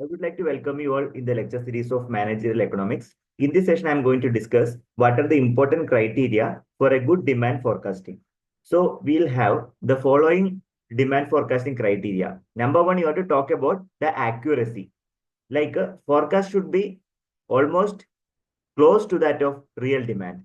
I would like to welcome you all in the lecture series of Managerial Economics. In this session, I'm going to discuss what are the important criteria for a good demand forecasting. So we'll have the following demand forecasting criteria. Number one, you have to talk about the accuracy. Like a forecast should be almost close to that of real demand.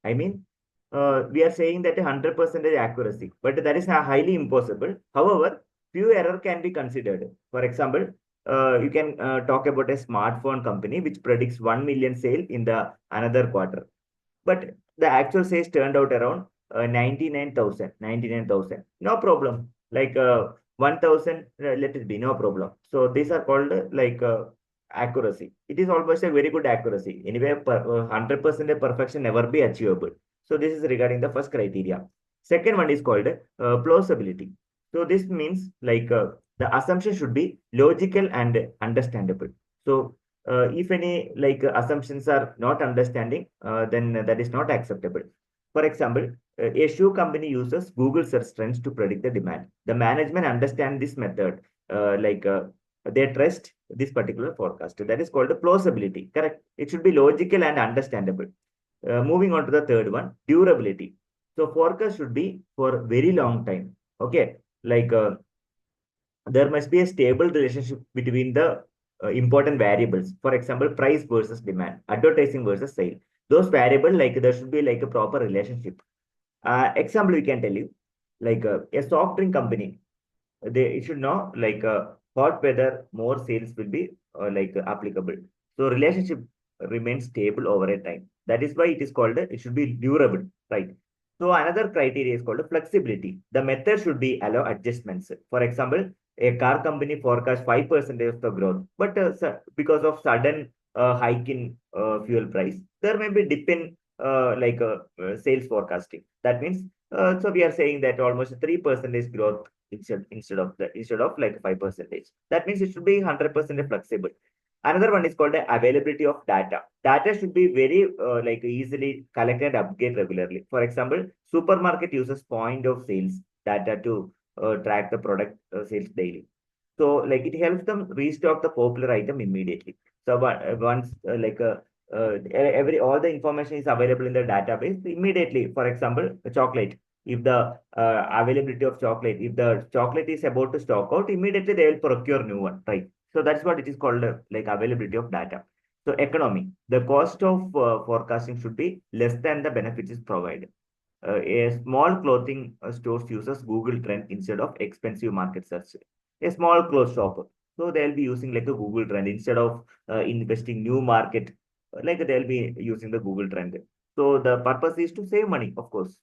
I mean, we are saying that 100% accuracy, but that is highly impossible. However, few error can be considered. For example, you can talk about a smartphone company which predicts 1 million sale in the another quarter, but the actual sales turned out around 99,000. No problem. Like 1,000, let it be, no problem. So these are called accuracy. It is almost a very good accuracy. Anyway, 100% perfection never be achievable. So this is regarding the first criteria. Second one is called plausibility. So this means the assumption should be logical and understandable. So if any assumptions are not understanding, then that is not acceptable. For example, a shoe company uses Google search trends to predict the demand. The management understand this method, they trust this particular forecast. That is called a plausibility. Correct. It should be logical and understandable. Moving on to the third one, durability. So forecast should be for very long time. Okay, like there must be a stable relationship between the important variables. For example, price versus demand, advertising versus sale. Those variable, like there should be like a proper relationship. Example, we can tell you, like a soft drink company, they it should know like hot weather, more sales will be applicable. So relationship remains stable over a time. That is why it is called, it should be durable, right? So another criteria is called flexibility. The method should be allow adjustments. For example, a car company forecast 5% of the growth, but because of sudden hike in fuel price, there may be dip in sales forecasting. That means so we are saying that almost 3% growth instead of like 5%. That means it should be 100% flexible. Another one is called the availability of data. Data should be very easily collected, update regularly. For example, supermarket uses point of sales data to track the product sales daily. So like it helps them restock the popular item immediately. So once every all the information is available in the database immediately. For example, the chocolate. If the availability of chocolate, if the chocolate is about to stock out, immediately they will procure new one, right? So that's what it is called, like availability of data. So economy, the cost of forecasting should be less than the benefits is provided. A small clothing store uses Google Trend instead of expensive market search. A small clothes shop, so they'll be using like a Google Trend instead of investing new market. Like they'll be using the Google Trend. So the purpose is to save money, of course.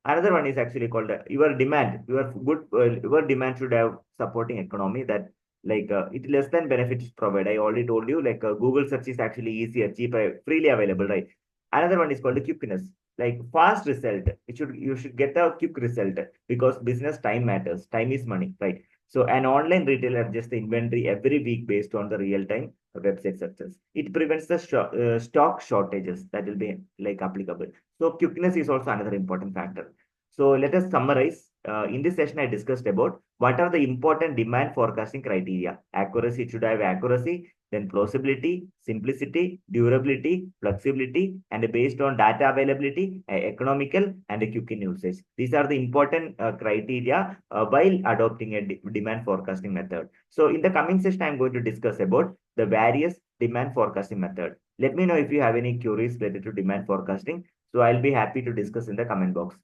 Another one is actually called your demand. Your demand should have supporting economy that it less than benefits provided. I already told you like Google search is actually easier, cheaper, freely available, right? Another one is called the quickness, like fast result. You should get a quick result because business time matters. Time is money, right? So an online retailer adjusts the inventory every week based on the real time website success. It prevents the stock shortages that will be like applicable. So quickness is also another important factor. So let us summarize. In this session, I discussed about what are the important demand forecasting criteria. Accuracy, it should have accuracy, then plausibility, simplicity, durability, flexibility, and based on data availability, economical, and a quick in usage. These are the important criteria while adopting a demand forecasting method. So in the coming session, I'm going to discuss about the various demand forecasting method. Let me know if you have any queries related to demand forecasting. So I'll be happy to discuss in the comment box.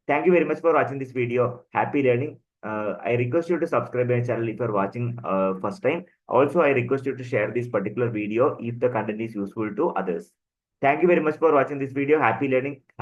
Thank you very much for watching this video. Happy learning. I request you to subscribe my channel if you're watching first time. Also, I request you to share this particular video if the content is useful to others. Thank you very much for watching this video. Happy learning.